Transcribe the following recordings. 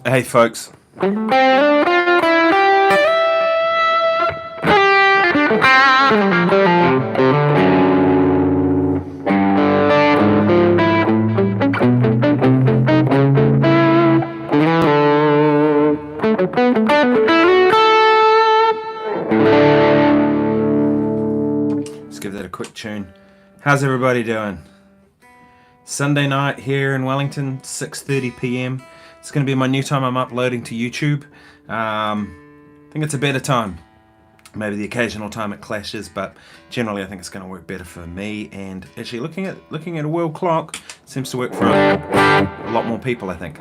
Hey folks. Let's give that a quick tune. How's everybody doing? Sunday night here in Wellington, 6:30 p.m. It's going to be my new time I'm uploading to YouTube. I think it's a better time. Maybe the occasional time it clashes, but generally I think it's going to work better for me. And actually looking at a world clock seems to work for a lot more people, I think.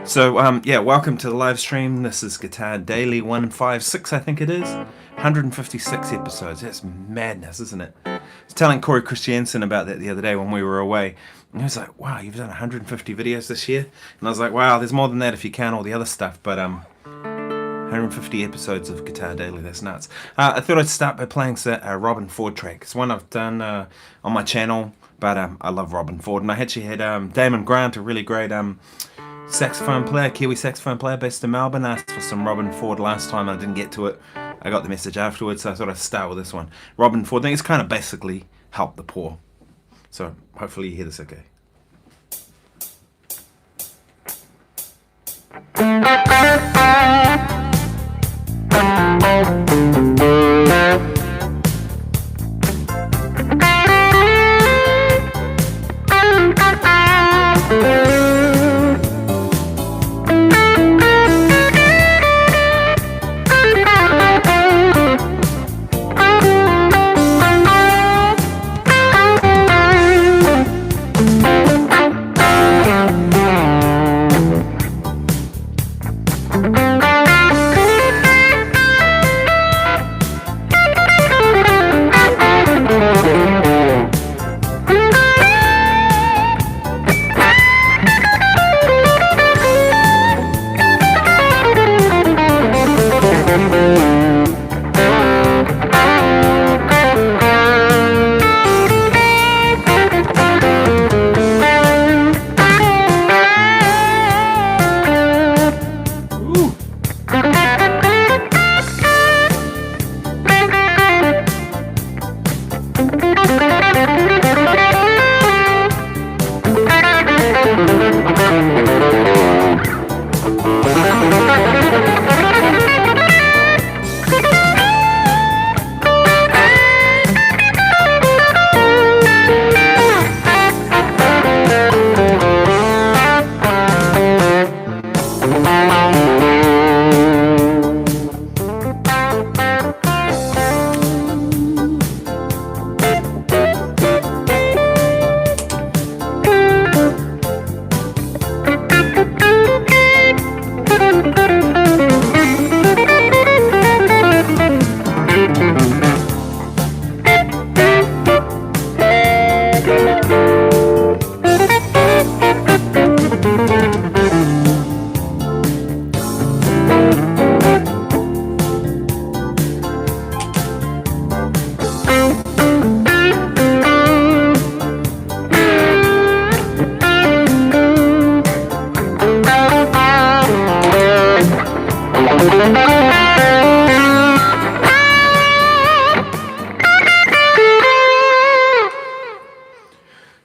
So yeah, welcome to the live stream. This is Guitar Daily 156, I think it is. 156 episodes. That's madness, isn't it? I was telling Corey Christiansen about that the other day when we were away. And he was like, wow, you've done 150 videos this year? And I was like, wow, there's more than that if you count all the other stuff. But 150 episodes of Guitar Daily, that's nuts. I thought I'd start by playing a Robin Ford track. It's one I've done on my channel, but I love Robin Ford. And I actually had Damon Grant, a really great saxophone player, Kiwi saxophone player based in Melbourne, asked for some Robin Ford last time. I didn't get to it. I got the message afterwards, so I thought I'd start with this one. Robin Ford, I think it's kind of basically Help the Poor. So hopefully you hear this okay.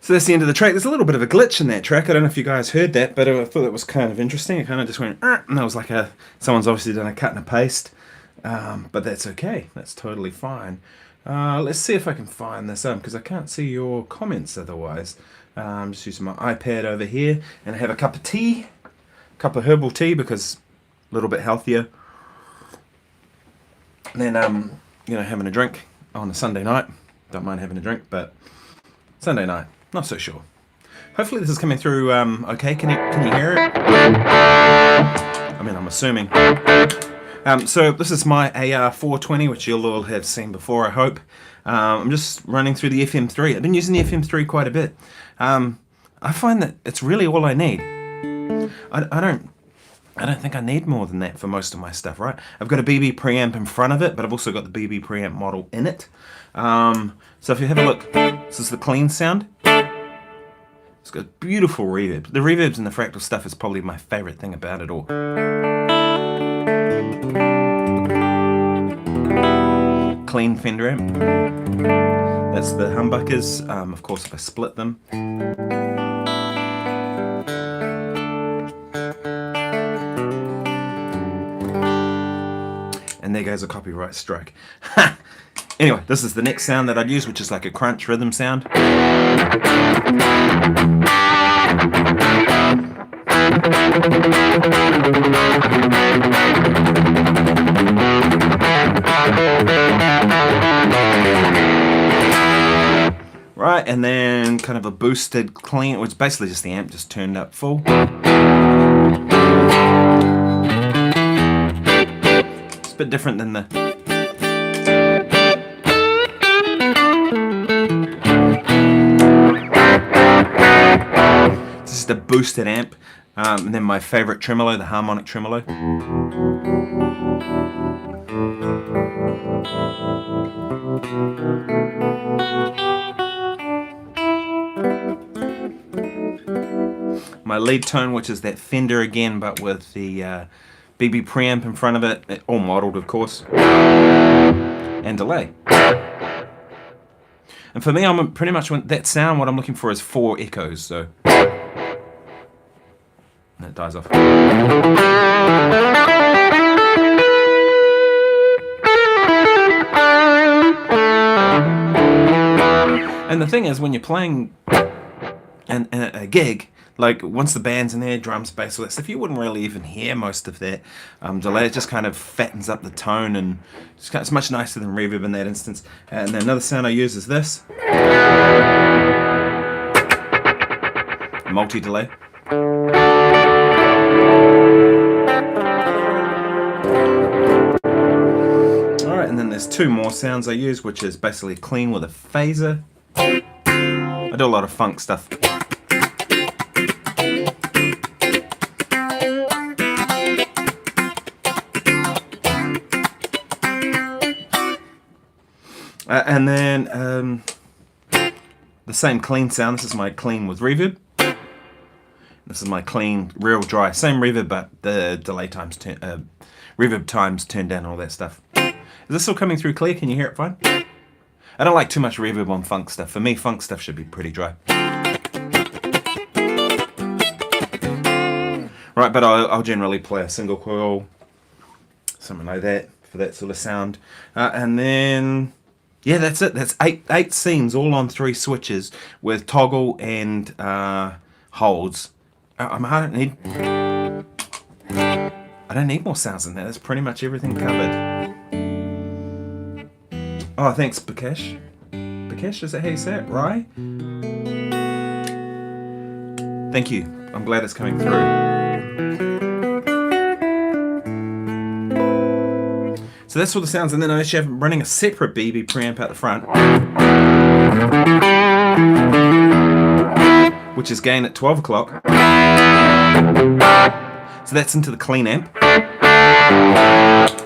So that's the end of the track. There's a little bit of a glitch in that track. I don't know if you guys heard that, but I thought it was kind of interesting. It kind of just went, and that was like someone's obviously done a cut and a paste. But that's okay. That's totally fine. Let's see if I can find this because I can't see your comments otherwise. I'm just using my iPad over here, and I have a cup of tea, cup of herbal tea because a little bit healthier. And then having a drink on a Sunday night. Don't mind having a drink, but Sunday night. Not so sure. Hopefully this is coming through okay. Can you hear it? I mean, I'm assuming. So this is my AR420, which you'll all have seen before, I hope. I'm just running through the FM3. I've been using the FM3 quite a bit. I find that it's really all I need. I don't think I need more than that for most of my stuff, right? I've got a BB preamp in front of it, but I've also got the BB preamp model in it. So if you have a look, this is the clean sound. It's got beautiful reverb. The reverbs and the Fractal stuff is probably my favourite thing about it all. Clean Fender amp. That's the humbuckers. Of course, if I split them. And there goes a copyright strike. Anyway, this is the next sound that I'd use, which is like a crunch rhythm sound. Right, and then kind of a boosted clean, which is basically just the amp just turned up full. It's a bit different than the... This is the boosted amp, and then my favourite tremolo, the harmonic tremolo. My lead tone, which is that Fender again, but with the BB preamp in front of it, all modelled of course, and delay. And for me, I'm pretty much, that sound, what I'm looking for is 4 echoes, so... And it dies off. And the thing is, when you're playing a gig, like once the band's in there, drums, bass, all that stuff, you wouldn't really even hear most of that delay. It just kind of fattens up the tone, and it's much nicer than reverb in that instance. And then another sound I use is this. Multi-delay. Alright, and then there's 2 more sounds I use, which is basically clean with a phaser. I do a lot of funk stuff. And then the same clean sound. This is my clean with reverb. This is my clean, real dry. Same reverb, but the delay times, reverb times turned down, all that stuff. Is this still coming through clear? Can you hear it fine? I don't like too much reverb on funk stuff. For me, funk stuff should be pretty dry. Right, but I'll generally play a single coil, something like that, for that sort of sound. And then... yeah, that's it. That's eight scenes, all on 3 switches with toggle and holds. I don't need more sounds than that. That's pretty much everything covered. Oh, thanks, Bakesh. Bakesh, is that how you say it? Rye? Thank you. I'm glad it's coming through. So that's all the sounds, and then I actually have running a separate BB preamp out the front, which is gain at 12 o'clock. So that's into the clean amp.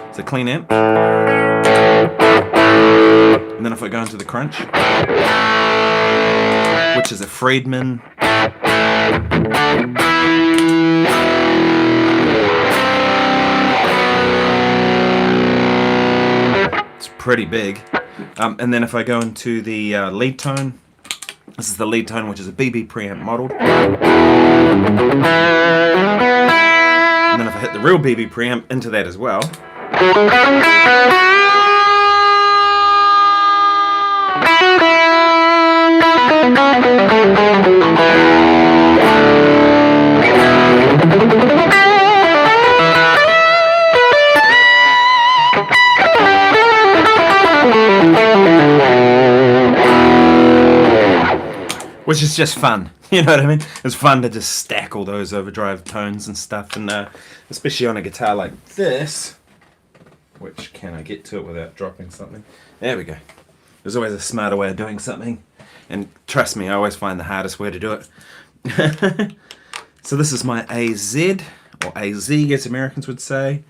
It's a clean amp. And then if I go into the crunch, which is a Friedman. Pretty big. And then if I go into the lead tone, this is the lead tone, which is a BB preamp model. And then if I hit the real BB preamp into that as well, which is just fun, you know what I mean? It's fun to just stack all those overdrive tones and stuff, and especially on a guitar like this, which can I get to it without dropping something? There we go. There's always a smarter way of doing something, and trust me, I always find the hardest way to do it. So this is my AZ, or AZ as Americans would say.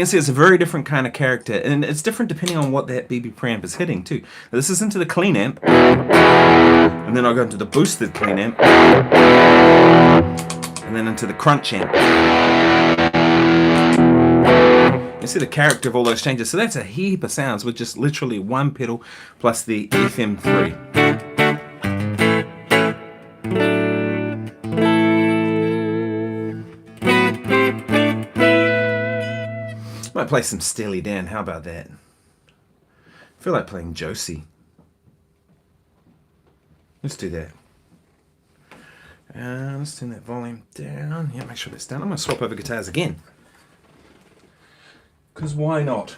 see it's a very different kind of character, and it's different depending on what that BB preamp is hitting too. This is into the clean amp, and then I'll go into the boosted clean amp, and then into the crunch amp. You see the character of all those changes. So that's a heap of sounds with just literally one pedal plus the FM3. Might play some Steely Dan. How about that? I feel like playing Josie. Let's do that. Let's turn that volume down. Yeah, make sure that's down. I'm going to swap over guitars again. Because why not?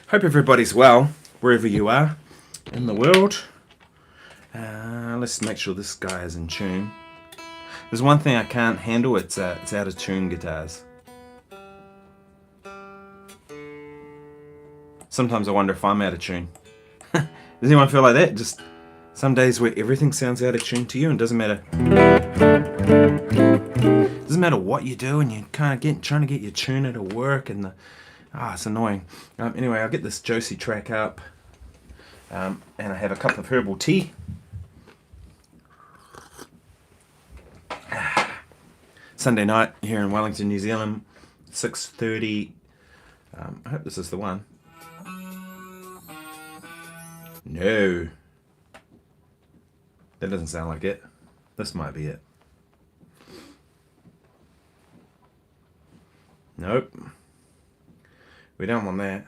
Hope everybody's well, wherever you are in the world. Let's make sure this guy is in tune. There's one thing I can't handle, it's out of tune guitars. Sometimes I wonder if I'm out of tune. Does anyone feel like that? Just some days where everything sounds out of tune to you and doesn't matter. Doesn't matter what you do, and you're kind of trying to get your tuner to work, and it's annoying. Anyway, I'll get this Josie track up, and I have a cup of herbal tea. Sunday night here in Wellington, New Zealand, 6:30. I hope this is the one. No. That doesn't sound like it. This might be it. Nope. We don't want that.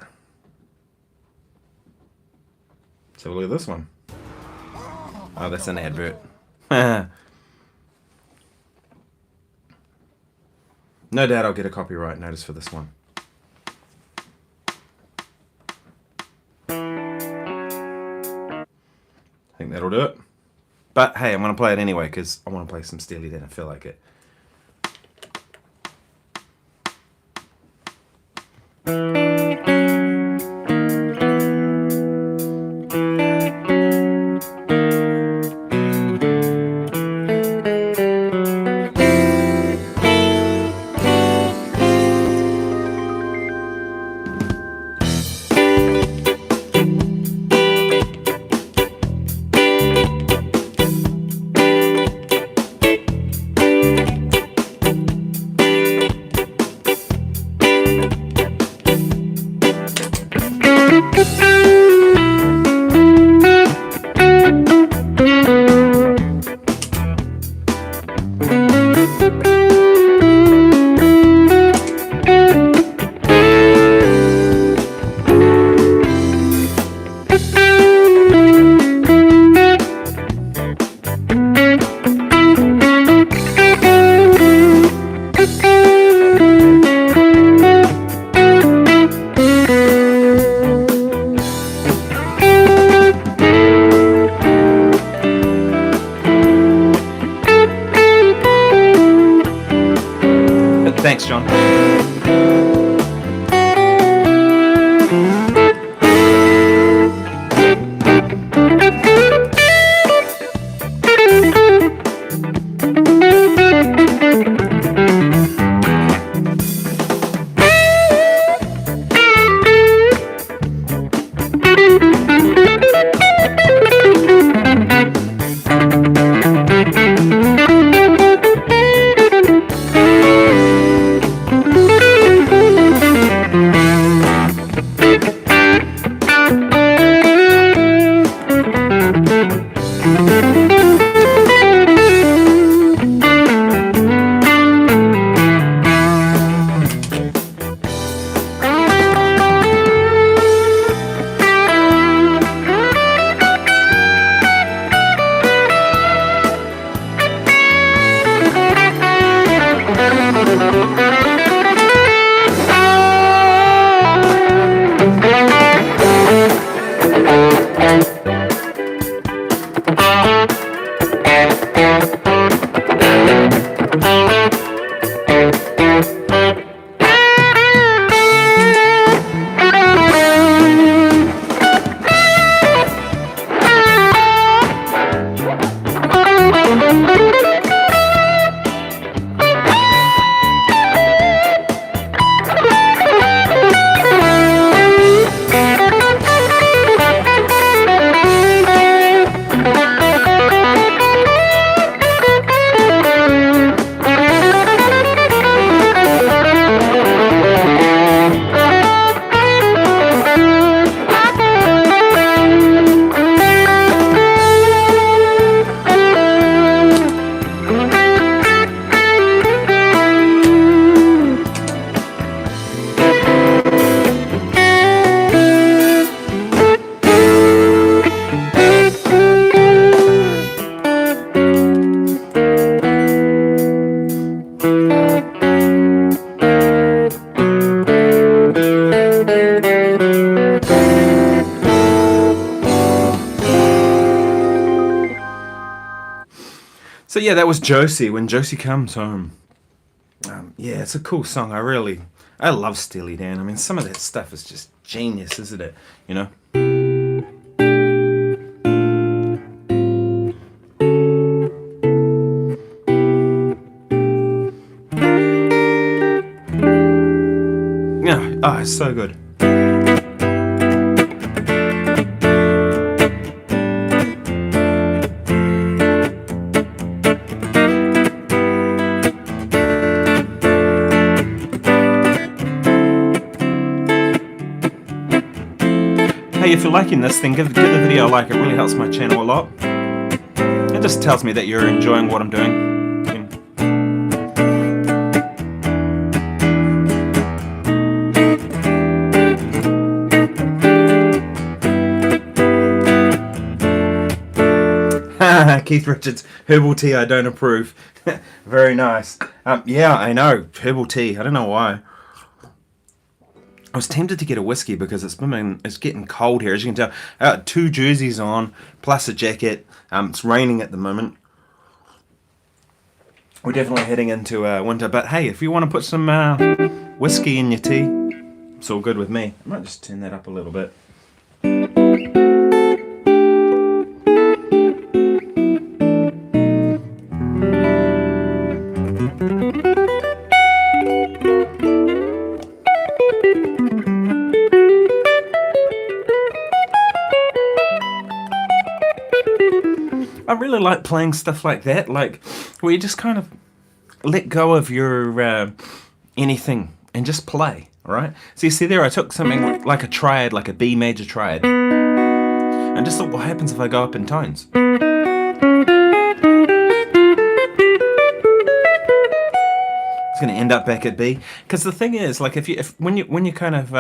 So look at this one. Oh, that's an advert. No doubt I'll get a copyright notice for this one. I think that'll do it. But hey, I'm going to play it anyway because I want to play some Steely Dan. I feel like it. So yeah, that was Josie, When Josie Comes Home. Yeah, it's a cool song. I love Steely Dan. I mean, some of that stuff is just genius, isn't it? You know? Yeah, oh, it's so good. Hey, if you're liking this thing, give the video a like. It really helps my channel a lot. It just tells me that you're enjoying what I'm doing. Keith Richards, herbal tea I don't approve. Very nice. Yeah, I know, herbal tea. I don't know why. I was tempted to get a whiskey because it's getting cold here. As you can tell, I got 2 jerseys on, plus a jacket. It's raining at the moment. We're definitely heading into winter. But hey, if you want to put some whiskey in your tea, it's all good with me. I might just turn that up a little bit. I really like playing stuff like that, like where you just kind of let go of your anything and just play, right? So you see there, I took something like a triad, like a B major triad, and just thought, what happens if I go up in tones? It's going to end up back at B, because the thing is, like, when you kind of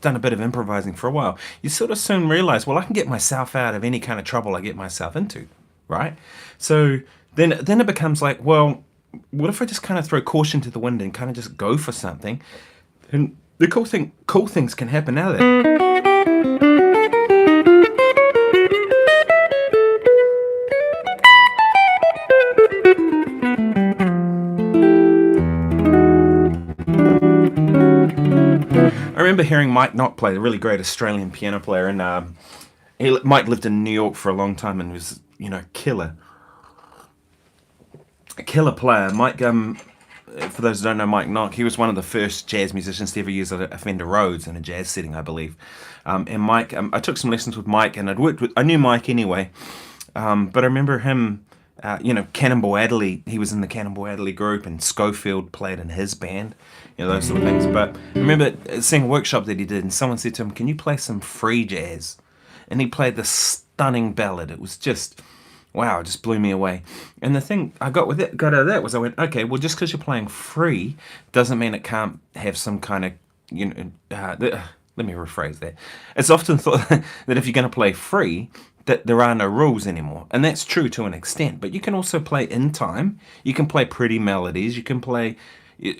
done a bit of improvising for a while, you sort of soon realize, well, I can get myself out of any kind of trouble I get myself into, right? So then it becomes like, well, what if I just kind of throw caution to the wind and kind of just go for something? And the cool things can happen out of that. I remember hearing Mike Knock play, a really great Australian piano player, and Mike lived in New York for a long time and was, killer player. Mike, for those who don't know Mike Knock, he was one of the first jazz musicians to ever use a Fender Rhodes in a jazz setting, I believe. And Mike, I took some lessons with Mike, and I knew Mike anyway, but I remember him. Cannonball Adderley, he was in the Cannonball Adderley group, and Schofield played in his band, those sort of things. But I remember seeing a workshop that he did, and someone said to him, can you play some free jazz? And he played this stunning ballad. It was just, wow, it just blew me away. And the thing I got out of that was I went, okay, well, just because you're playing free doesn't mean it can't have some kind of, let me rephrase that. It's often thought that if you're going to play free, that there are no rules anymore, and that's true to an extent, but you can also play in time, you can play pretty melodies, you can play,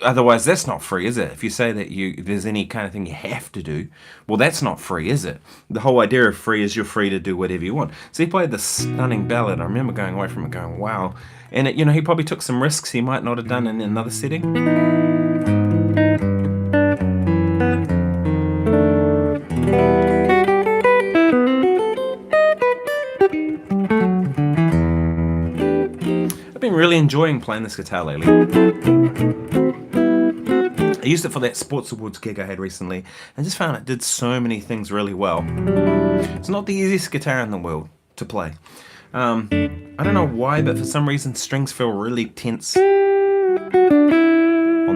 otherwise that's not free, is it? If you say that there's any kind of thing you have to do, well, that's not free, is it? The whole idea of free is you're free to do whatever you want. So he played this stunning ballad. I remember going away from it going, wow, and he probably took some risks he might not have done in another setting. Really enjoying playing this guitar lately. I used it for that Sports Awards gig I had recently, and just found it did so many things really well. It's not the easiest guitar in the world to play. I don't know why, but for some reason strings feel really tense on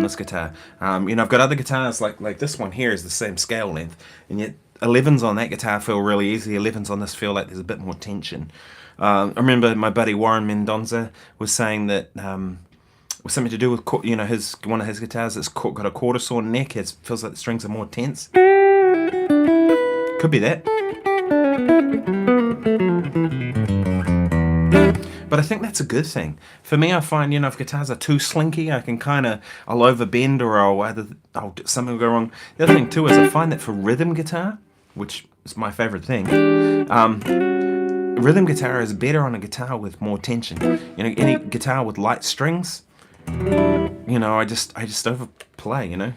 this guitar. I've got other guitars like this one here is the same scale length, and yet 11s on that guitar feel really easy. 11s on this feel like there's a bit more tension. I remember my buddy Warren Mendonza was saying that was something to do with one of his guitars that's got a quarter saw neck. It feels like the strings are more tense. Could be that. But I think that's a good thing. For me, I find, if guitars are too slinky, I'll overbend or something will go wrong. The other thing too is I find that for rhythm guitar, which is my favorite thing, rhythm guitar is better on a guitar with more tension. You know, any guitar with light strings, you know, I just overplay, you know.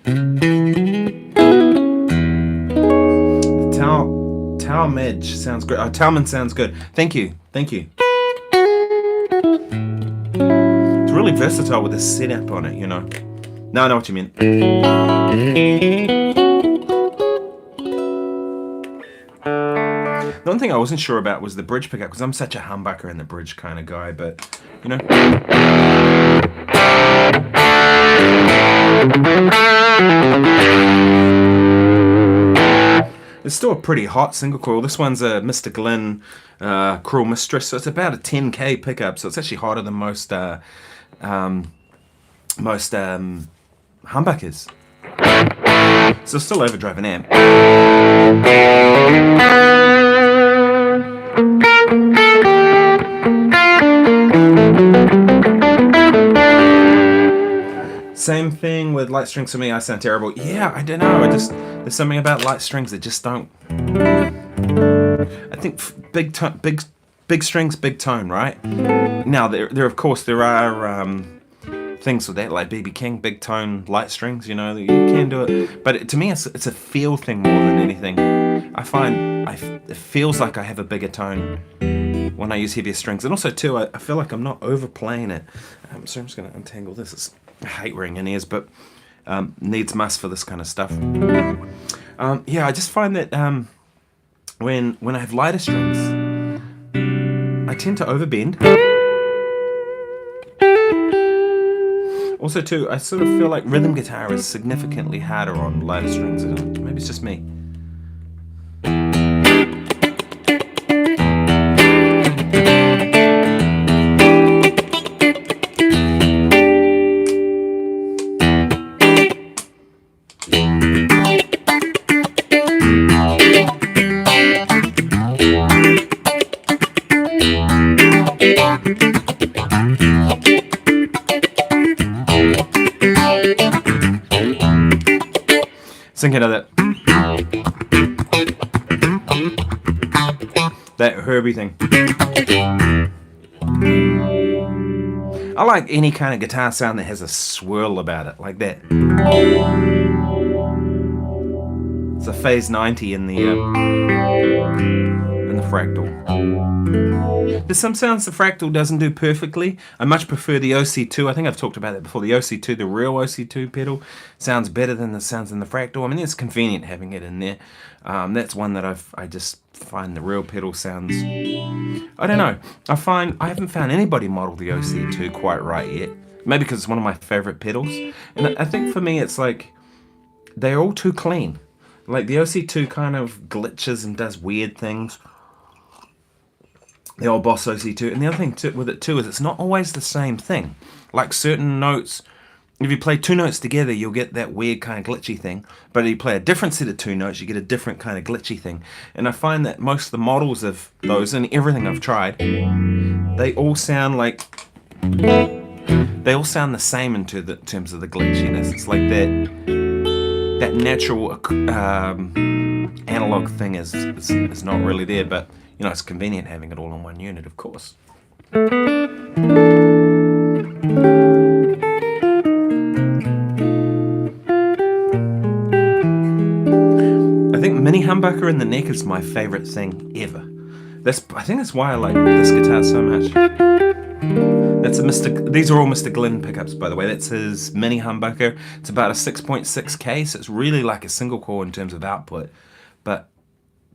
Talmadge sounds great. Oh, Talman sounds good. Thank you. It's really versatile with the setup on it, you know. Now I know what you meant. The one thing I wasn't sure about was the bridge pickup, because I'm such a humbucker and the bridge kind of guy, but, you know. It's still a pretty hot single coil. This one's a Mr. Glenn Cruel Mistress, so it's about a 10k pickup, so it's actually hotter than most humbuckers. So still overdrive an amp. Same thing with light strings for me. I sound terrible. Yeah, I don't know. There's something about light strings that just don't. I think big strings, big tone, right? Now there of course there are things with that, like B.B. King, big tone light strings. You know, you can do it, but to me it's a feel thing more than anything. I find it feels like I have a bigger tone when I use heavier strings, and also too I feel like I'm not overplaying it. So I'm just going to untangle this. I hate wearing in-ears, but needs must for this kind of stuff. Yeah, I just find that when I have lighter strings, I tend to overbend. Also too, I sort of feel like rhythm guitar is significantly harder on lighter strings. Maybe it's just me. Thinking of that Herbie thing. I like any kind of guitar sound that has a swirl about it, like that. It's a phase 90 in the Fractal. There's some sounds the Fractal doesn't do perfectly. I much prefer the OC2. I think I've talked about that before. The OC2, the real OC2 pedal, sounds better than the sounds in the Fractal. I mean, it's convenient having it in there. That's one that I just find the real pedal sounds. I don't know. I haven't found anybody model the OC2 quite right yet. Maybe because it's one of my favorite pedals. And I think for me, it's like they're all too clean. Like the OC2 kind of glitches and does weird things. The old Boss OC2. And the other thing with it too is it's not always the same thing. Like certain notes, if you play two notes together, you'll get that weird kind of glitchy thing. But if you play a different set of two notes, you get a different kind of glitchy thing. And I find that most of the models of those, and everything I've tried, they all sound the same in terms of the glitchiness. It's like that natural analog thing is not really there, but you know, it's convenient having it all in one unit, of course. I think mini humbucker in the neck is my favorite thing ever. I think that's why I like this guitar so much. These are all Mr. Glenn pickups, by the way. That's his mini humbucker. It's about a 6.6K, so it's really like a single coil in terms of output, but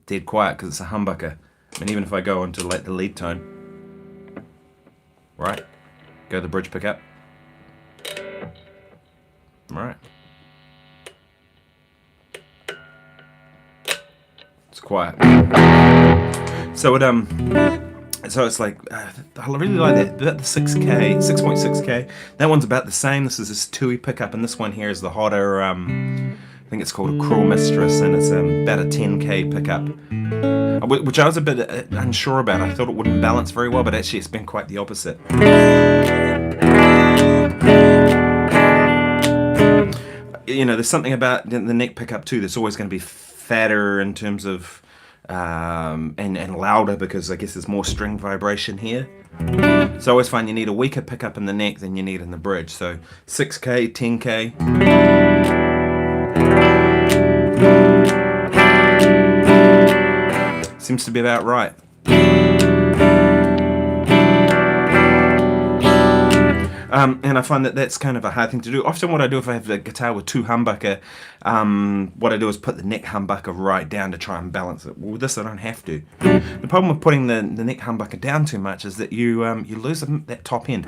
dead quiet because it's a humbucker. And even if I go onto like the lead tone, right, go to the bridge pickup, right, it's quiet. So it's like I really like that. About the 6.6K. That one's about the same. This is this Tui pickup, and this one here is the hotter. I think it's called a Cruel Mistress, and it's about a 10K pickup, which I was a bit unsure about. I thought it wouldn't balance very well, but actually it's been quite the opposite. You know, there's something about the neck pickup too that's always going to be fatter in terms of and louder because I guess there's more string vibration here. So I always find you need a weaker pickup in the neck than you need in the bridge. So 6K, 10K. Seems to be about right. And I find that that's kind of a hard thing to do. Often what I do if I have the guitar with two humbucker, what I do is put the neck humbucker right down to try and balance it. Well, with this I don't have to. The problem with putting the neck humbucker down too much is that you lose that top end.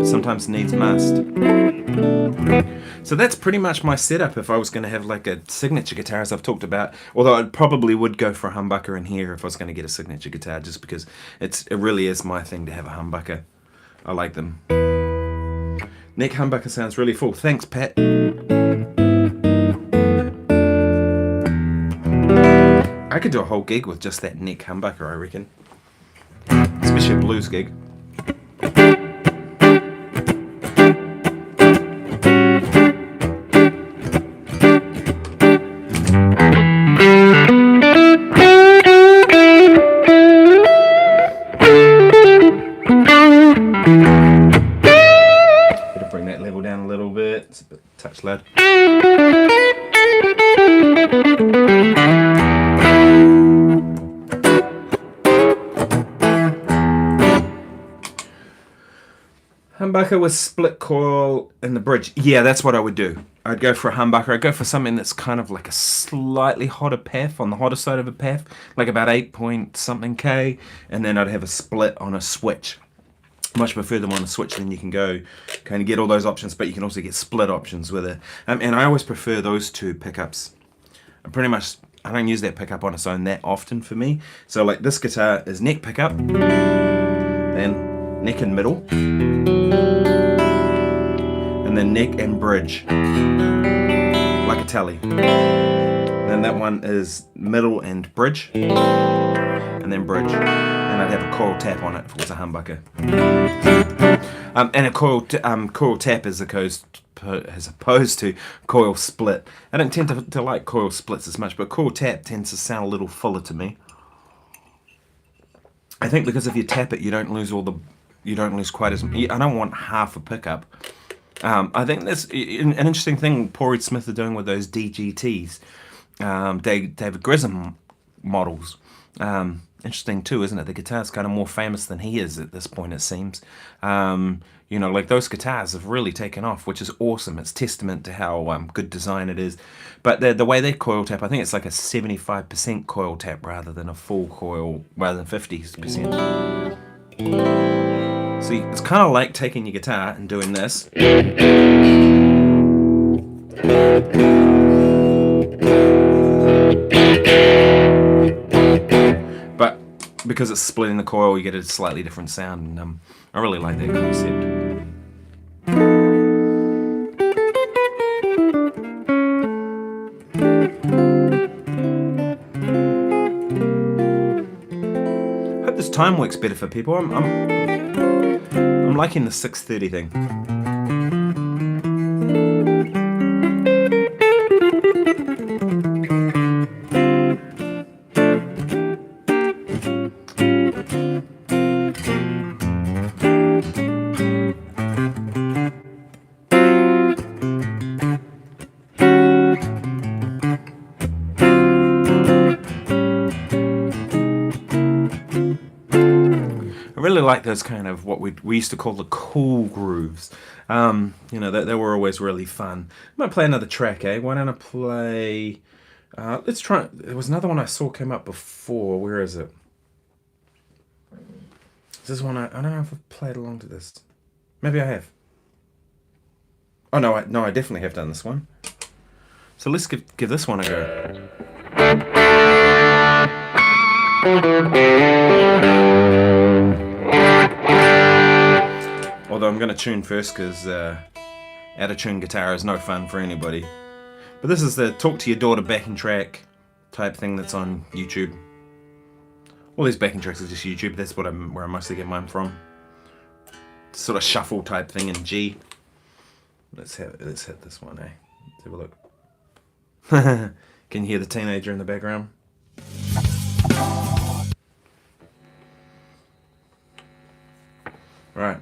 Sometimes needs must. So that's pretty much my setup if I was going to have like a signature guitar, as I've talked about. Although I probably would go for a humbucker in here if I was going to get a signature guitar, just because it really is my thing to have a humbucker. I like them. Neck humbucker sounds really full. Thanks, Pat. I could do a whole gig with just that neck humbucker, I reckon. Especially a blues gig. It's a bit touch loud. Humbucker with split coil in the bridge. Yeah, that's what I would do. I'd go for a humbucker. I'd go for something that's kind of like a slightly hotter path, on the hotter side of a path, like about 8 point something K, and then I'd have a split on a switch. Much prefer them on a switch, then you can go kind of get all those options, but you can also get split options with it. And I always prefer those two pickups. I don't use that pickup on its own that often for me. So like this guitar is neck pickup, then neck and middle, and then neck and bridge, like a tally. Then that one is middle and bridge, and then bridge. And I'd have a coil tap on it if it was a humbucker. And a coil tap as opposed to coil split. I don't tend to like coil splits as much, but coil tap tends to sound a little fuller to me. I think because if you tap it, you don't lose quite as much. I don't want half a pickup. I think that's an interesting thing Paul Reed Smith are doing with those DGTs, David Grissom models. Interesting too, isn't it? The guitar's kind of more famous than he is at this point, it seems. Like those guitars have really taken off, which is awesome. It's testament to how good design it is. But the way they coil tap, I think it's like a 75% coil tap rather than a full coil, rather than 50%. See, it's kind of like taking your guitar and doing this. But because it's splitting the coil, you get a slightly different sound, and I really like that concept. Hope this time works better for people. I'm liking the 6:30 thing. I really like those kind of what we used to call the cool grooves. They were always really fun. I might play another track, eh? Why don't I play... let's try... There was another one I saw came up before. Where is it? Is this one... I don't know if I've played along to this. Maybe I have. Oh, no, I definitely have done this one. So let's give this one a go. Although I'm going to tune first because out of tune guitar is no fun for anybody. But this is the Talk to Your Daughter backing track type thing that's on YouTube. All these backing tracks are just YouTube. That's where I mostly get mine from. Sort of shuffle type thing in G. Let's hit this one, eh? Let's have a look. Can you hear the teenager in the background? Right.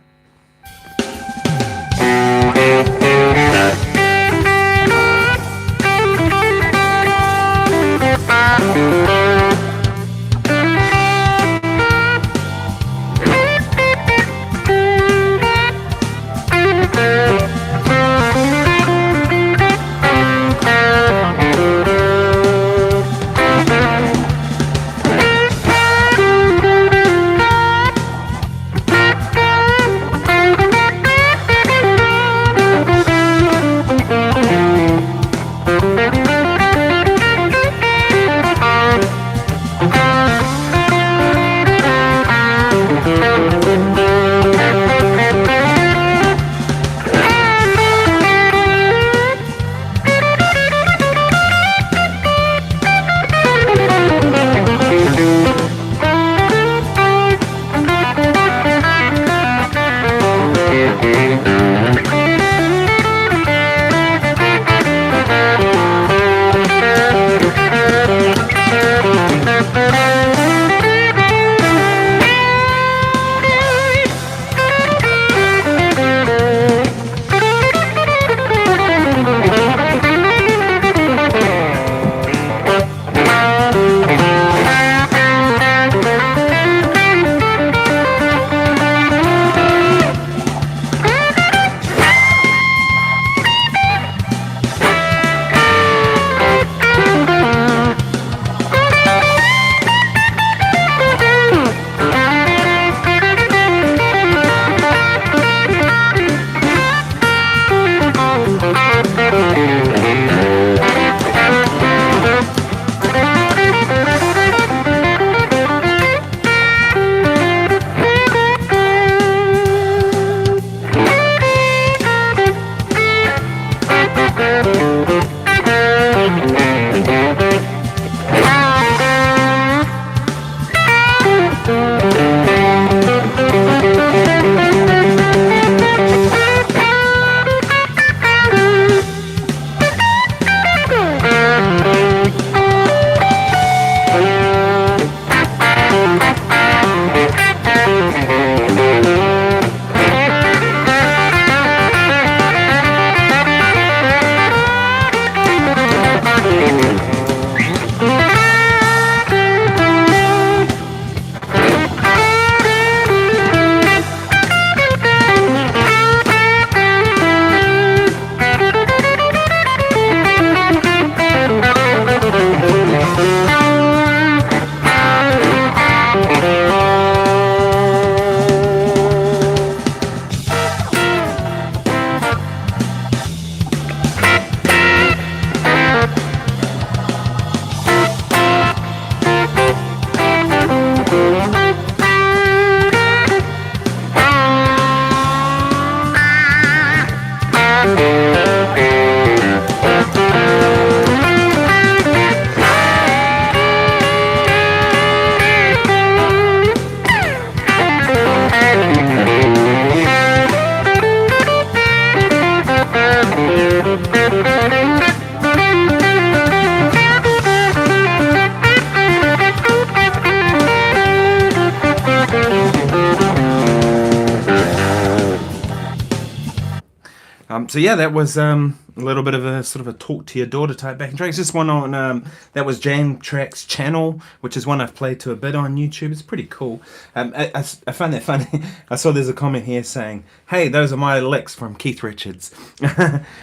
So yeah, that was a little bit of a sort of a talk to your daughter type backing tracks. This one on that was Jam Tracks channel, which is one I've played to a bit on YouTube. It's pretty cool. I find that funny. I saw there's a comment here saying, "Hey, those are my licks from Keith Richards."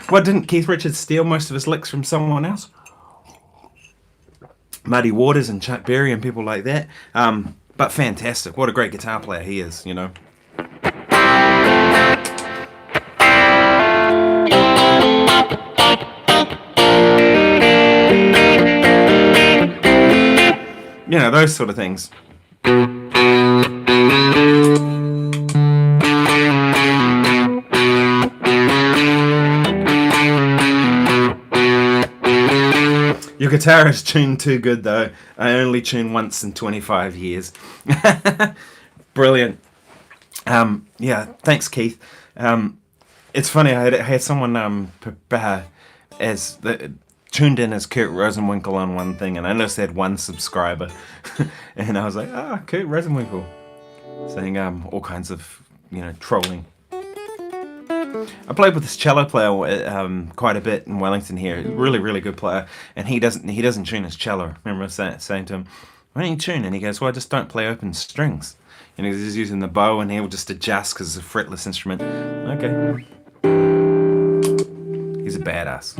What, didn't Keith Richards steal most of his licks from someone else? Muddy Waters and Chuck Berry and people like that. But fantastic. What a great guitar player he is, you know. You know, those sort of things. Your guitar is tuned too good, though. I only tune once in 25 years. Brilliant. Yeah, thanks, Keith. It's funny, I had someone tuned in as Kurt Rosenwinkel on one thing, and I noticed they had one subscriber, and I was like, Kurt Rosenwinkel, saying all kinds of trolling. I played with this cello player quite a bit in Wellington here. Really, really good player, and he doesn't tune his cello. I remember saying to him, "Why don't you tune?" And he goes, "Well, I just don't play open strings." And he's using the bow, and he'll just adjust because it's a fretless instrument. Okay, he's a badass.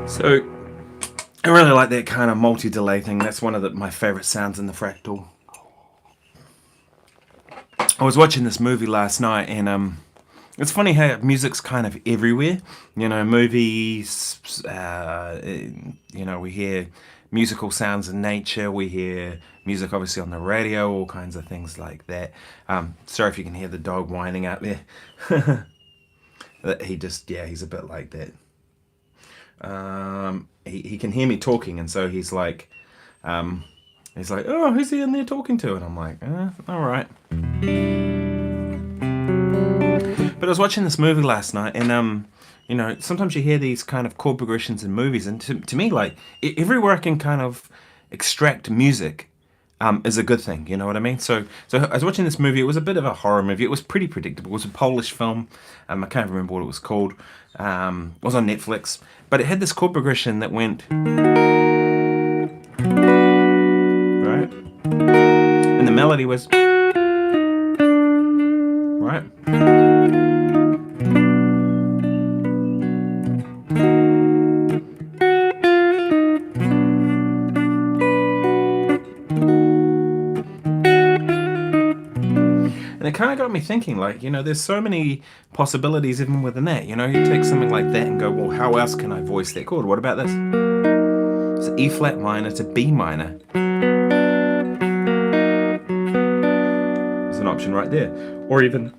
So I really like that kind of multi-delay thing. That's one of my favorite sounds in the Fractal. I was watching this movie last night, and it's funny how music's kind of everywhere. Movies, we hear musical sounds in nature, we hear music obviously on the radio, all kinds of things like that. Sorry if you can hear the dog whining out there. He's a bit like that. He can hear me talking, and so he's like, oh, who's he in there talking to? And I'm like, all right. But I was watching this movie last night, and sometimes you hear these kind of chord progressions in movies, and to me, like, everywhere I can kind of extract music is a good thing. You know what I mean? So I was watching this movie. It was a bit of a horror movie. It was pretty predictable. It was a Polish film. I can't remember what it was called. It was on Netflix, but it had this chord progression that went right, and the melody was right. And it kind of got me thinking, like, there's so many possibilities even within that. You take something like that and go, well, how else can I voice that chord? What about this? It's E flat minor to B minor. There's an option right there. Or even...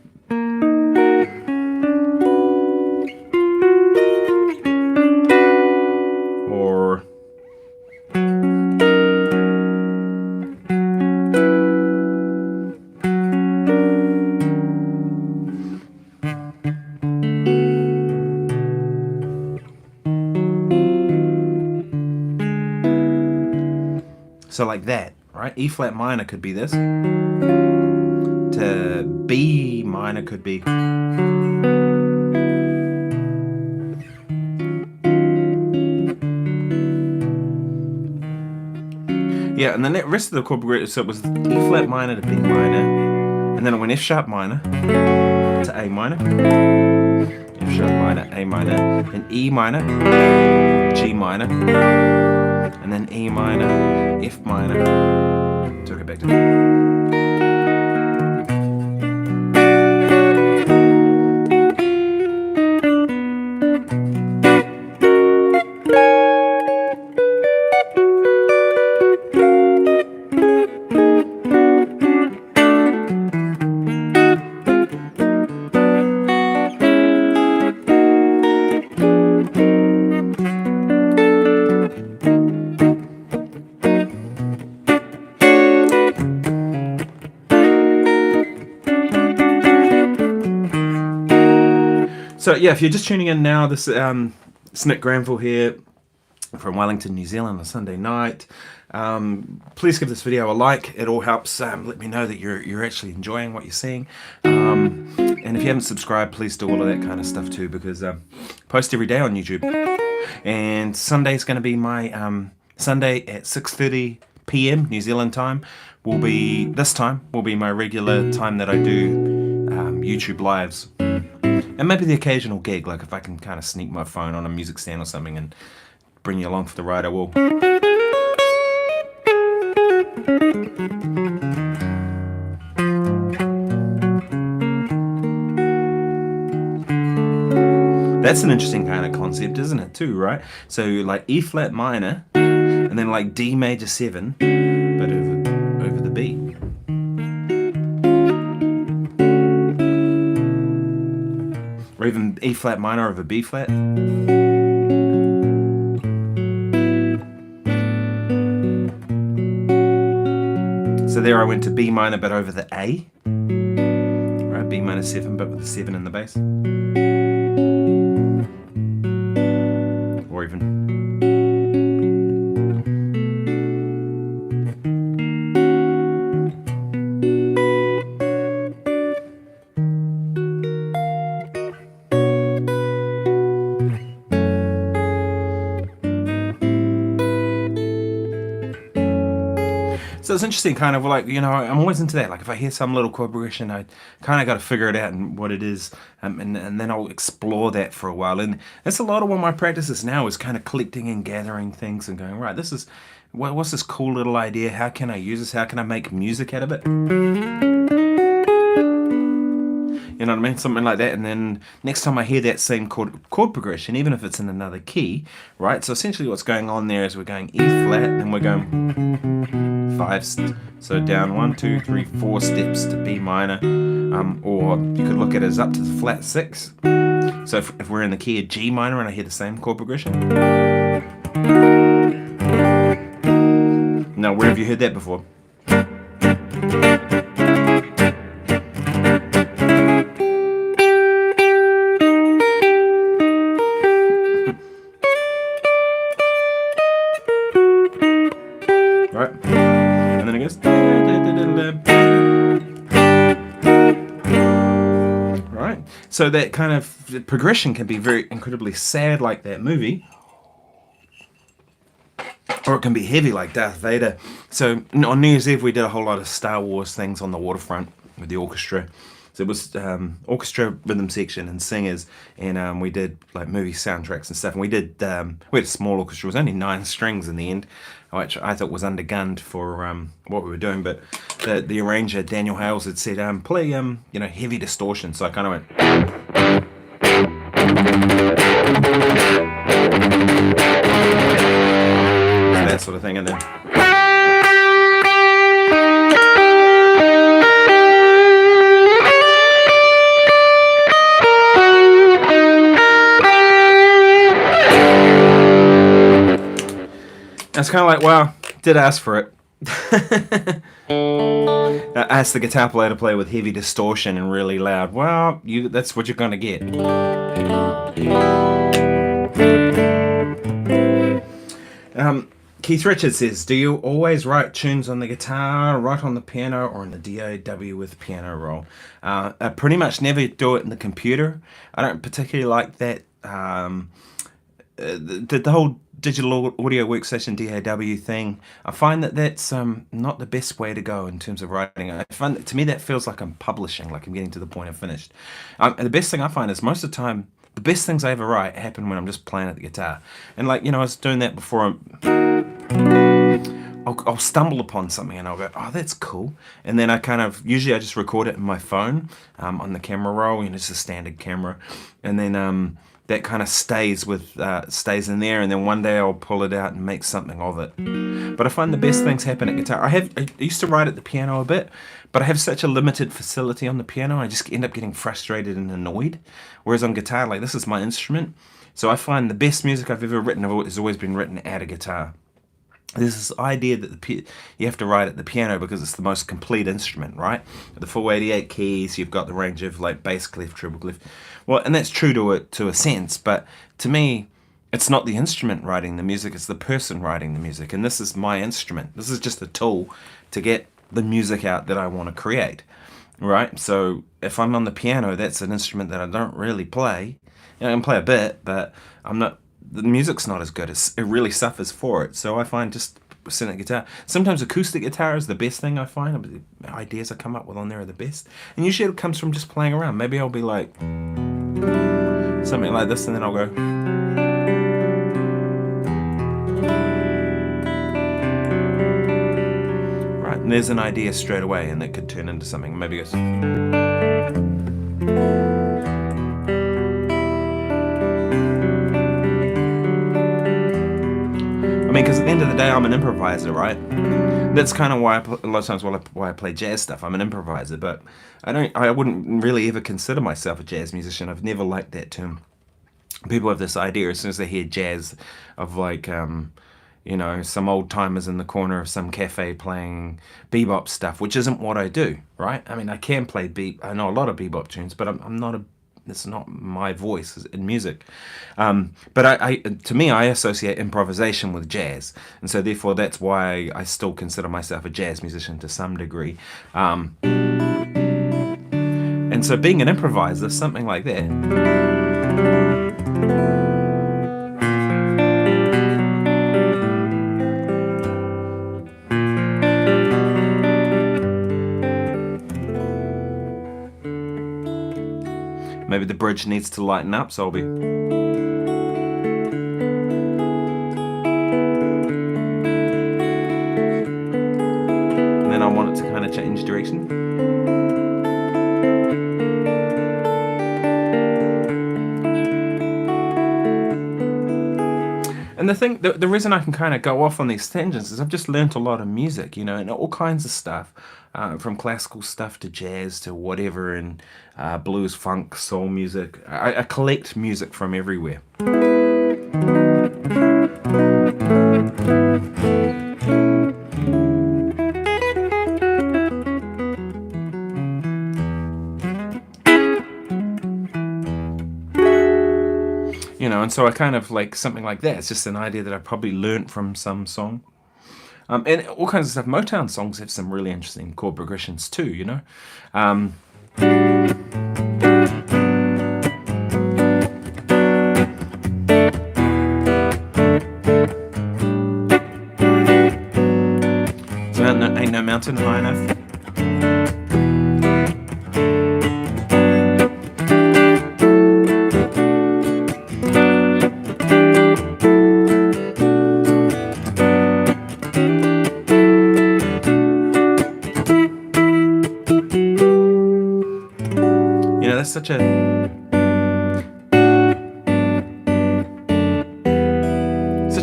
So like that, right? E flat minor could be this. To B minor could be. Yeah, and then the rest of the chord progression, so it was E flat minor to B minor, and then it went F sharp minor to A minor, F sharp minor, A minor, then E minor, G minor, and then E minor, F minor. Took it back to So yeah, if you're just tuning in now, this is Nick Granville here. from Wellington, New Zealand on Sunday night. Please give this video a like. It all helps let me know that you're actually enjoying what you're seeing. And if you haven't subscribed, please do all of that kind of stuff too, because I post every day on YouTube. And Sunday's going to be my Sunday at 6:30 p.m. New Zealand time. Will be my regular time that I do YouTube lives. And maybe the occasional gig, like if I can kind of sneak my phone on a music stand or something and bring you along for the ride, I will. That's an interesting kind of concept, isn't it, too, right? So like E flat minor, and then like D major 7, but over the B. Or even E flat minor over B flat. So there I went to B minor but over the A. Right, B minor 7 but with the 7 in the bass. Or even. So it's interesting, kind of like, you know, I'm always into that. Like if I hear some little chord progression, I kind of got to figure it out and what it is, and then I'll explore that for a while. And that's a lot of what my practice is now, is kind of collecting and gathering things and going, right, this is, what's this cool little idea? How can I use this? How can I make music out of it? You know what I mean? Something like that. And then next time I hear that same chord progression, even if it's in another key, right? So essentially what's going on there is we're going E flat and we're going 5, so down 1, 2, 3, 4 steps to B minor, or you could look at it as up to the flat 6. So if we're in the key of G minor and I hear the same chord progression. Now, where have you heard that before? Right? And then it goes. Right? So that kind of progression can be very incredibly sad, like that movie. Or it can be heavy, like Darth Vader. So on New Year's Eve, we did a whole lot of Star Wars things on the waterfront with the orchestra. So it was orchestra, rhythm section, and singers, and we did like movie soundtracks and stuff. And we had a small orchestra. It was only 9 strings in the end, which I thought was undergunned for what we were doing. But the arranger Daniel Hales had said, play heavy distortion. So I kind of went. That sort of thing, and then. It's kind of like, wow, did ask for it. I asked the guitar player to play with heavy distortion and really loud. Well, that's what you're going to get. Keith Richards says, do you always write tunes on the guitar, write on the piano, or in the DAW with piano roll? I pretty much never do it in the computer. I don't particularly like that. The whole digital audio workstation DAW thing, I find that that's not the best way to go in terms of writing. I find that, to me, that feels like I'm publishing, like I'm getting to the point of finished. And the best thing I find is most of the time, the best things I ever write happen when I'm just playing at the guitar. And like, I was doing that before. I'll stumble upon something and I'll go, oh, that's cool. And then usually I just record it in my phone on the camera roll, it's a standard camera. And then that kind of stays in there, and then one day I'll pull it out and make something of it. But I find the best things happen at guitar. I used to write at the piano a bit, but I have such a limited facility on the piano, I just end up getting frustrated and annoyed. Whereas on guitar, like, this is my instrument, so I find the best music I've ever written has always been written at a guitar. There's this idea that you have to write at the piano because it's the most complete instrument, right? The full 88 keys, you've got the range of like bass clef, treble clef. Well, and that's true to a sense, but to me, It's not the instrument writing the music, it's the person writing the music. And this is my instrument. This is just a tool to get the music out that I want to create, right? So if I'm on the piano, that's an instrument that I don't really play. I can play a bit, but the music's not as good. It really suffers for it. So I find just sitting at guitar. Sometimes acoustic guitar is the best thing I find. The ideas I come up with on there are the best. And usually it comes from just playing around. Maybe I'll be like something like this, and then I'll go. Right, and there's an idea straight away, and it could turn into something. Maybe it goes. I mean, because at the end of the day, I'm an improviser, right? That's kind of why a lot of times why I play jazz stuff. I'm an improviser, but I wouldn't really ever consider myself a jazz musician. I've never liked that term. People have this idea as soon as they hear jazz of like, some old timers in the corner of some cafe playing bebop stuff, which isn't what I do, right? I mean, I can play I know a lot of bebop tunes, but I'm not it's not my voice in music. But to me, I associate improvisation with jazz. And so therefore, that's why I still consider myself a jazz musician to some degree. And so being an improviser, something like that. Maybe the bridge needs to lighten up, so I'll be. And then I want it to kind of change direction. And the reason I can kind of go off on these tangents is I've just learnt a lot of music, and all kinds of stuff, from classical stuff to jazz to whatever, and blues, funk, soul music. I collect music from everywhere. And so I kind of like something like that. It's just an idea that I probably learnt from some song. And all kinds of stuff. Motown songs have some really interesting chord progressions too, So ain't no mountain high enough. Such a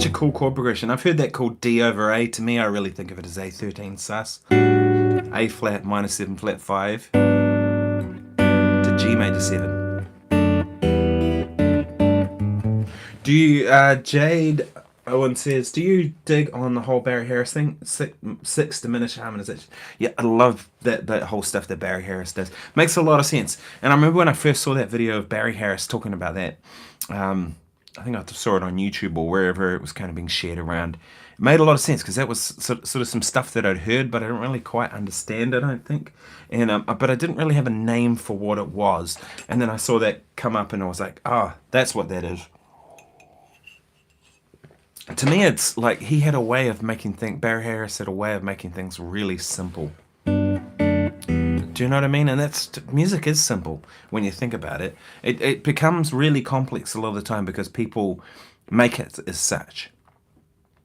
cool chord progression. I've heard that called D over A. To me, I really think of it as A13 sus, A flat minus 7 flat 5 to G major 7. Do you, Jade Owen says, do you dig on the whole Barry Harris thing? Six diminished harmonization. Yeah, I love that whole stuff that Barry Harris does. Makes a lot of sense. And I remember when I first saw that video of Barry Harris talking about that. I think I saw it on YouTube or wherever it was kind of being shared around. It made a lot of sense because that was sort of some stuff that I'd heard, but I didn't really quite understand, I don't think. And but I didn't really have a name for what it was. And then I saw that come up and I was like, that's what that is. To me, it's like he had a way of making things, Barry Harris had a way of making things really simple. Do you know what I mean? And music is simple when you think about it. It becomes really complex a lot of the time because people make it as such.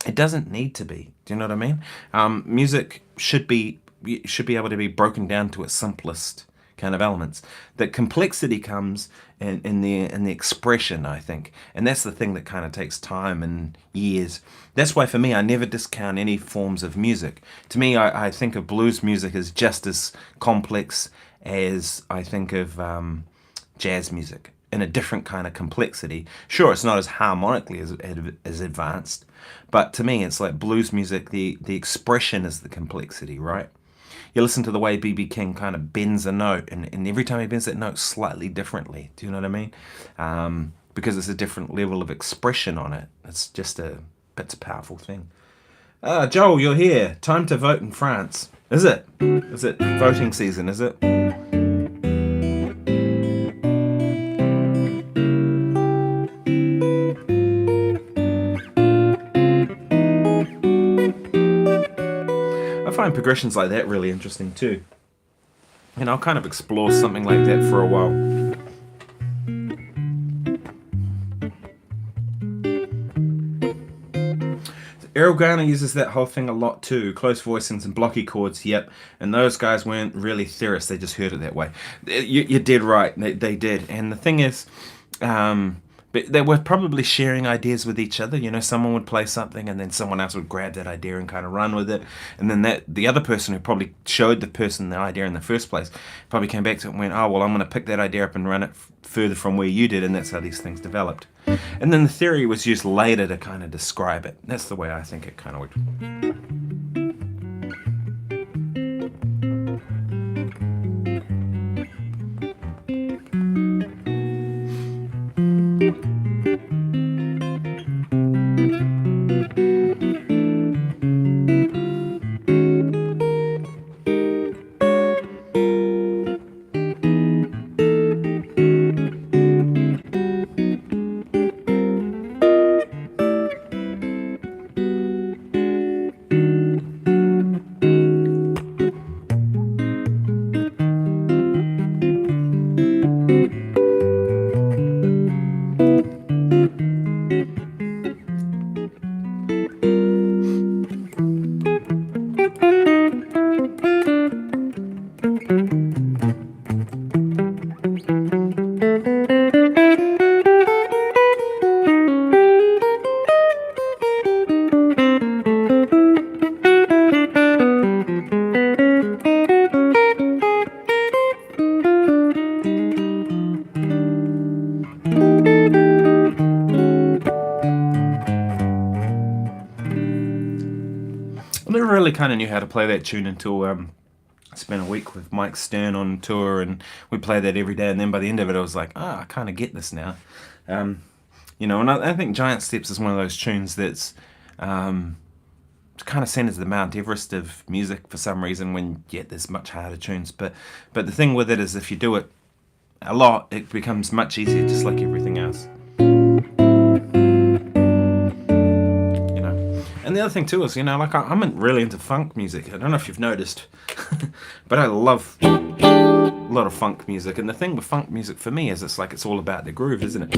It doesn't need to be. Do you know what I mean? Music should be able to be broken down to its simplest kind of elements. The complexity comes in the expression, I think, and that's the thing that kind of takes time and years. That's why for me, I never discount any forms of music. To me, I think of blues music as just as complex as I think of jazz music, in a different kind of complexity. Sure, it's not as harmonically as advanced, but to me, it's like blues music. The expression is the complexity, right? You listen to the way B.B. King kind of bends a note, and every time he bends that note slightly differently. Do you know what I mean? because it's a different level of expression on it. It's a powerful thing. Joel, you're here. Time to vote in France. Is it? Is it voting season, is it? I find progressions like that really interesting too. And I'll kind of explore something like that for a while. Errol Garner uses that whole thing a lot too. Close voicings and blocky chords, yep. And those guys weren't really theorists, they just heard it that way. You did right, they did. And the thing is, but they were probably sharing ideas with each other. You know, someone would play something and then someone else would grab that idea and kind of run with it. And then the other person who probably showed the person the idea in the first place probably came back to it and went, oh, well, I'm going to pick that idea up and run it further from where you did. And that's how these things developed. And then the theory was used later to kind of describe it. That's the way I think it kind of worked. Kind of knew how to play that tune until I spent a week with Mike Stern on tour, and we played that every day. And then by the end of it, I was like, I kind of get this now. You know, and I think Giant Steps is one of those tunes that's kind of seen as the Mount Everest of music for some reason. When there's much harder tunes, but the thing with it is if you do it a lot, it becomes much easier, just like everything else. And the other thing too is, you know, like I'm really into funk music. I don't know if you've noticed, but I love a lot of funk music. And the thing with funk music for me is it's all about the groove, isn't it?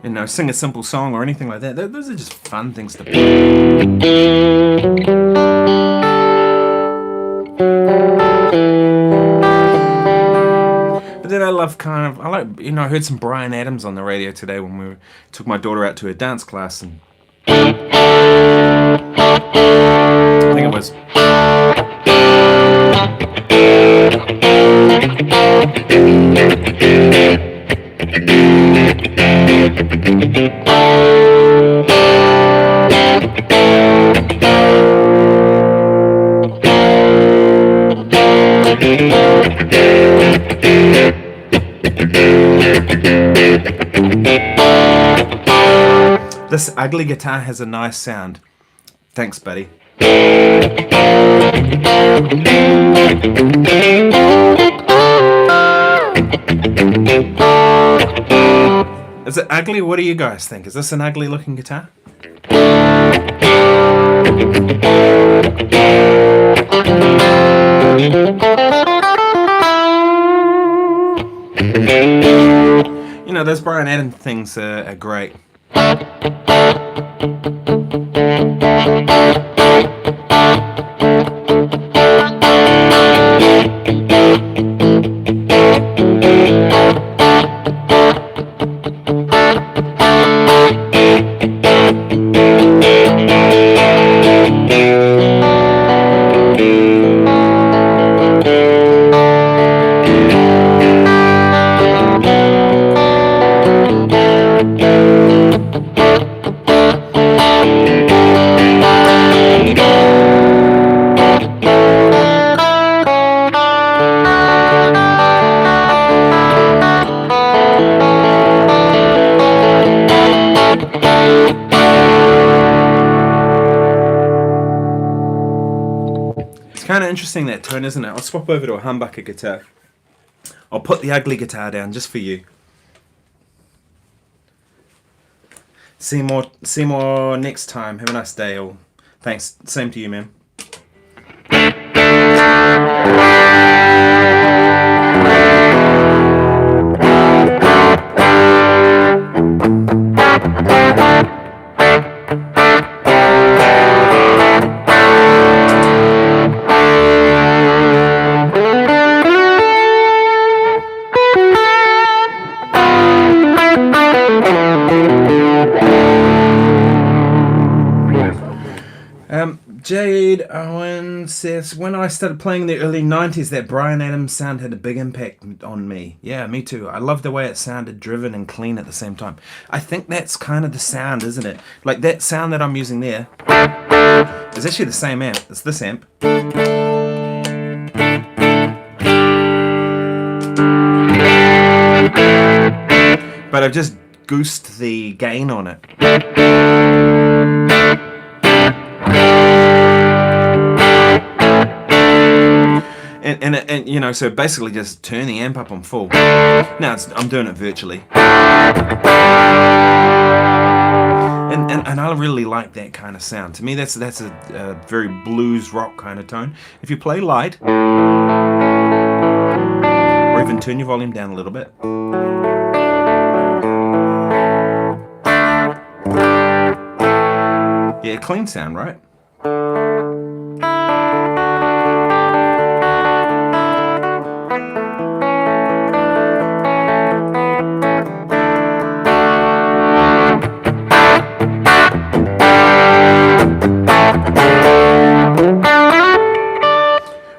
You know, sing a simple song or anything like that. Those are just fun things to play. But then I heard some Bryan Adams on the radio today when we took my daughter out to her dance class, and I think it was this ugly guitar has a nice sound. Thanks, buddy. Is it ugly? What do you guys think? Is this an ugly looking guitar? You know, those Bryan Adams things are great. of interesting, that tone, isn't it? I'll swap over to a humbucker guitar. I'll put the ugly guitar down just for you. See more next time. Have a nice day. All. Thanks. Same to you, man. Jade Owen says, when I started playing in the early 90s, that Bryan Adams sound had a big impact on me. Yeah, me too. I love the way it sounded driven and clean at the same time. I think that's kind of the sound, isn't it? Like that sound that I'm using there is actually the same amp. It's this amp. But I've just goosed the gain on it. And you know, so basically just turn the amp up on full. Now I'm doing it virtually. And I really like that kind of sound. To me, that's a very blues rock kind of tone. If you play light, or even turn your volume down a little bit. Yeah, clean sound, right?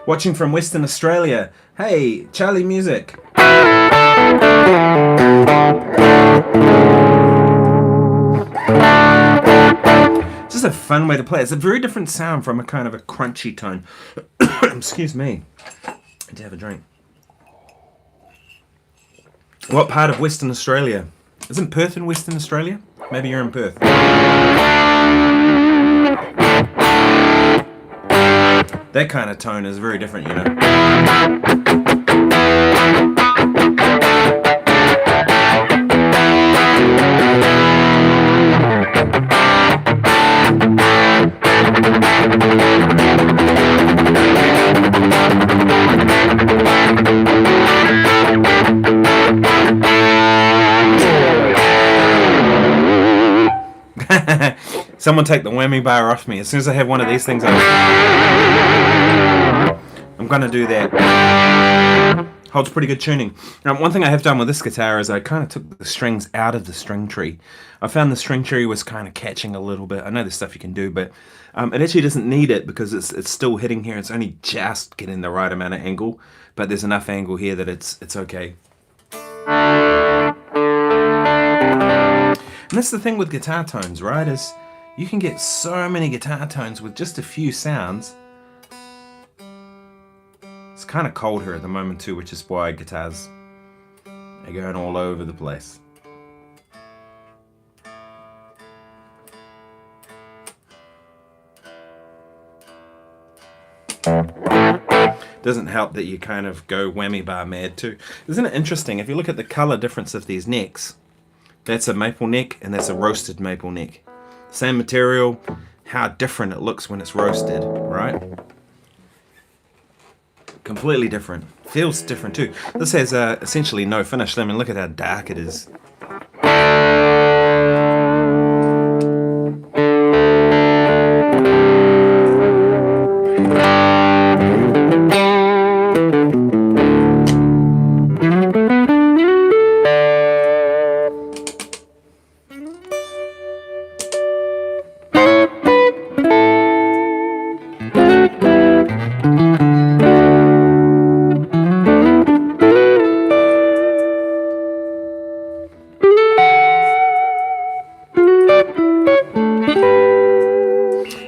Watching from Western Australia. Hey, Charlie Music. Just a fun way to play. It's a very different sound from a kind of a crunchy tone. Excuse me. I had to have a drink. What part of Western Australia? Isn't Perth in Western Australia? Maybe you're in Perth. That kind of tone is very different, you know. Someone take the whammy bar off me. As soon as I have one of these things, I'm going to do that. Holds pretty good tuning. Now, one thing I have done with this guitar is I kind of took the strings out of the string tree. I found the string tree was kind of catching a little bit. I know there's stuff you can do, but it actually doesn't need it because it's still hitting here. It's only just getting the right amount of angle, but there's enough angle here that it's okay. And that's the thing with guitar tones, right? Is you can get so many guitar tones with just a few sounds. It's kind of cold here at the moment too, which is why guitars are going all over the place. Doesn't help that you kind of go whammy bar mad too. Isn't it interesting? If you look at the color difference of these necks, that's a maple neck and that's a roasted maple neck. Same material, how different it looks when it's roasted, right? Completely different. Feels different too. This has essentially no finish. I mean, look at how dark it is.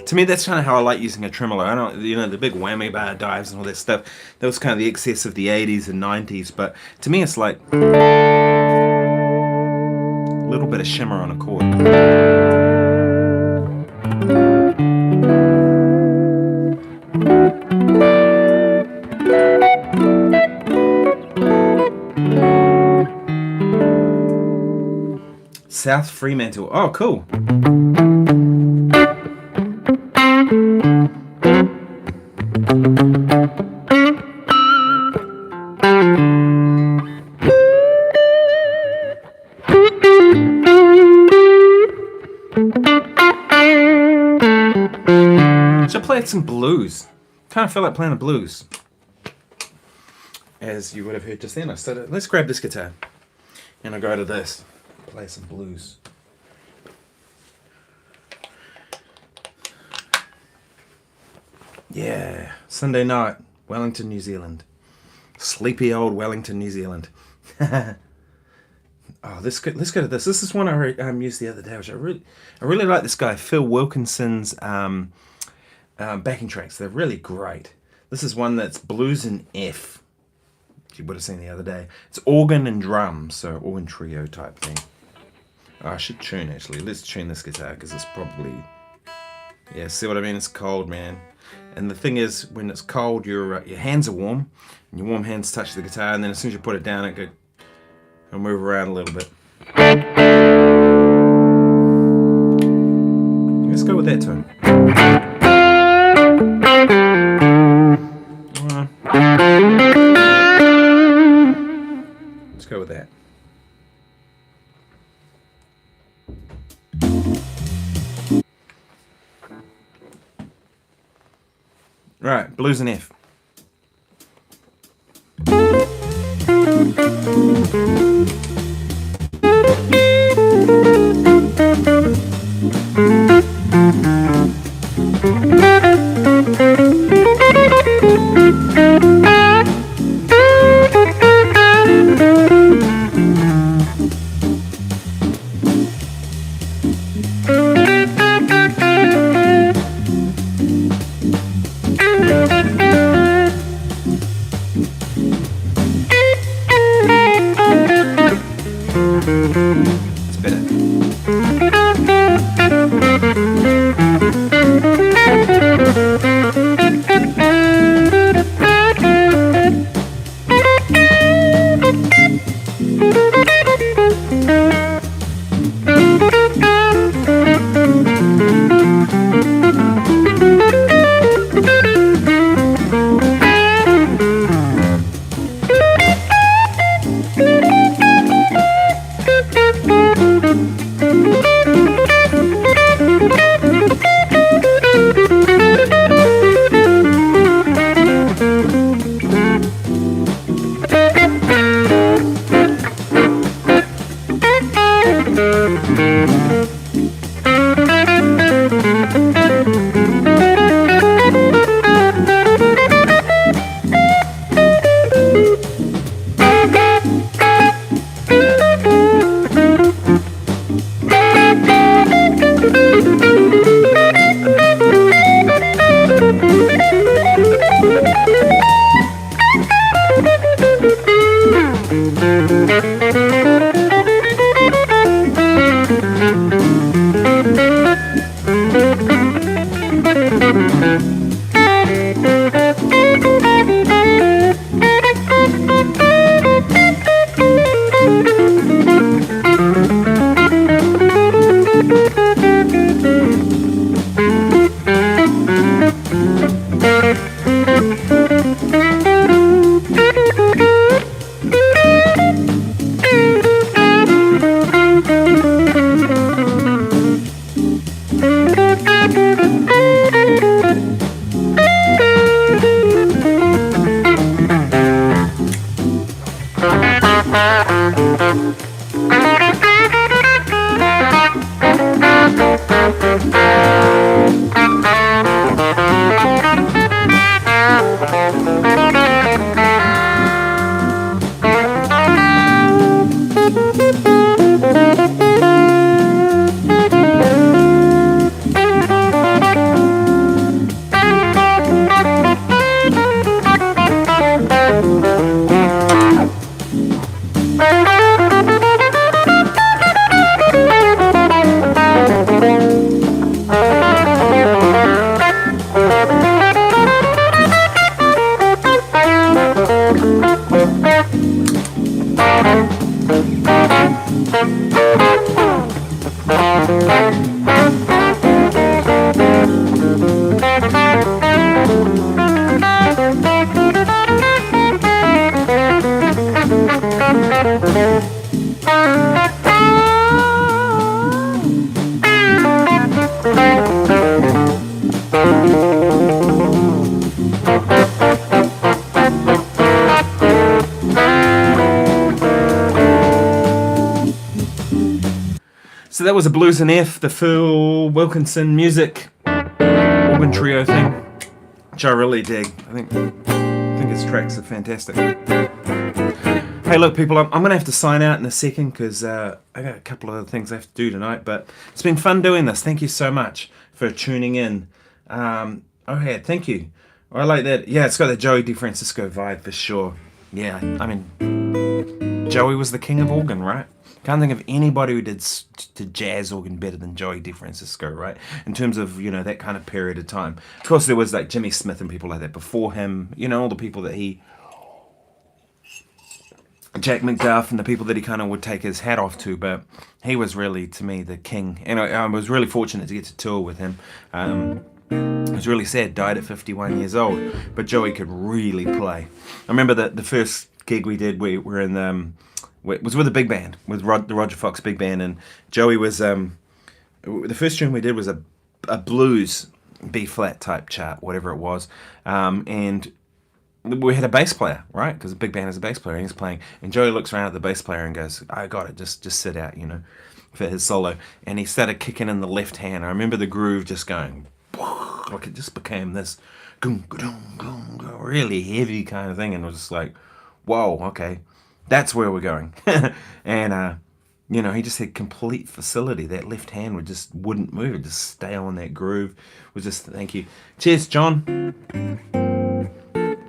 To me, that's kind of how I like using a tremolo. I don't, you know, the big whammy bar dives and all that stuff. That was kind of the excess of the 80s and 90s. But to me, it's like a little bit of shimmer on a chord. South Fremantle. Oh, cool. Should play some blues. Kind of feel like playing the blues. As you would have heard just then, I said, let's grab this guitar. And I'll go to this. Play some blues. Yeah, Sunday night, Wellington, New Zealand. Sleepy old Wellington, New Zealand. Oh, let's go to this. This is one I used the other day, which I really like this guy, Phil Wilkinson's backing tracks. They're really great. This is one that's blues in F. You would have seen the other day. It's organ and drums, so organ trio type thing. Oh, I should tune actually. Let's tune this guitar because it's probably, yeah. See what I mean? It's cold, man. And the thing is, when it's cold, your hands are warm, and your warm hands touch the guitar, and then as soon as you put it down, it'll move around a little bit. Let's go with that tone. Let's go with that. Right, blues in F. It's better. So that was a Blues in F, the Phil Wilkinson music organ trio thing, which I really dig. I think his tracks are fantastic. Hey, look, people, I'm going to have to sign out in a second because I got a couple of other things I have to do tonight. But it's been fun doing this. Thank you so much for tuning in. Thank you. I like that. Yeah, it's got that Joey Defrancesco vibe for sure. Yeah, I mean, Joey was the king of organ, right? Can't think of anybody who did jazz organ better than Joey Defrancesco, right? In terms of, you know, that kind of period of time. Of course, there was like Jimmy Smith and people like that before him. You know, all the people that Jack McDuff and the people that he kind of would take his hat off to. But he was really, to me, the king. And I was really fortunate to get to tour with him. It was really sad, died at 51 years old. But Joey could really play. I remember the first gig we did, we were in... it was with a big band, with the Roger Fox big band, and Joey was, the first tune we did was a blues B-flat type chart, whatever it was, and we had a bass player, right, because the big band has a bass player, and he's playing, and Joey looks around at the bass player and goes, I got it, just sit out, you know, for his solo, and he started kicking in the left hand. I remember the groove just going, like it just became this really heavy kind of thing, and it was just like, whoa, okay. That's where we're going. And, you know, he just had complete facility. That left hand wouldn't move. It'd just stay on that groove. Thank you. Cheers, John.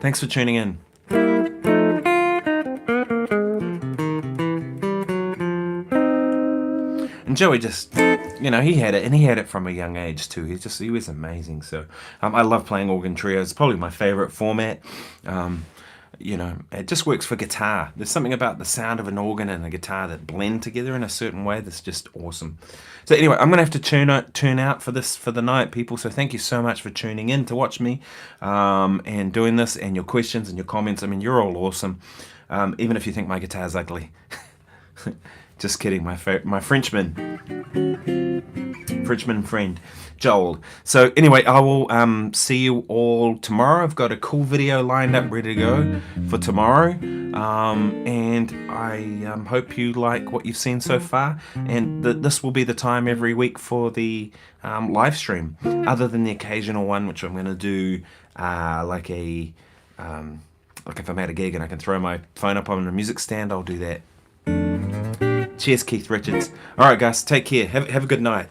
Thanks for tuning in. And Joey just, you know, he had it, and he had it from a young age too. He was amazing. So I love playing organ trios. It's probably my favorite format. You know, it just works for guitar. There's something about the sound of an organ and a guitar that blend together in a certain way that's just awesome. So anyway, I'm going to have to tune out for the night, people. So thank you so much for tuning in to watch me and doing this, and your questions and your comments. I mean, you're all awesome. Even if you think my guitar's ugly. Just kidding, my Frenchman friend, Joel. So anyway, I will see you all tomorrow. I've got a cool video lined up, ready to go for tomorrow. And I hope you like what you've seen so far. And this will be the time every week for the live stream, other than the occasional one, which I'm going to do like if I'm at a gig and I can throw my phone up on a music stand, I'll do that. Cheers, Keith Richards. All right, guys, take care. Have a good night.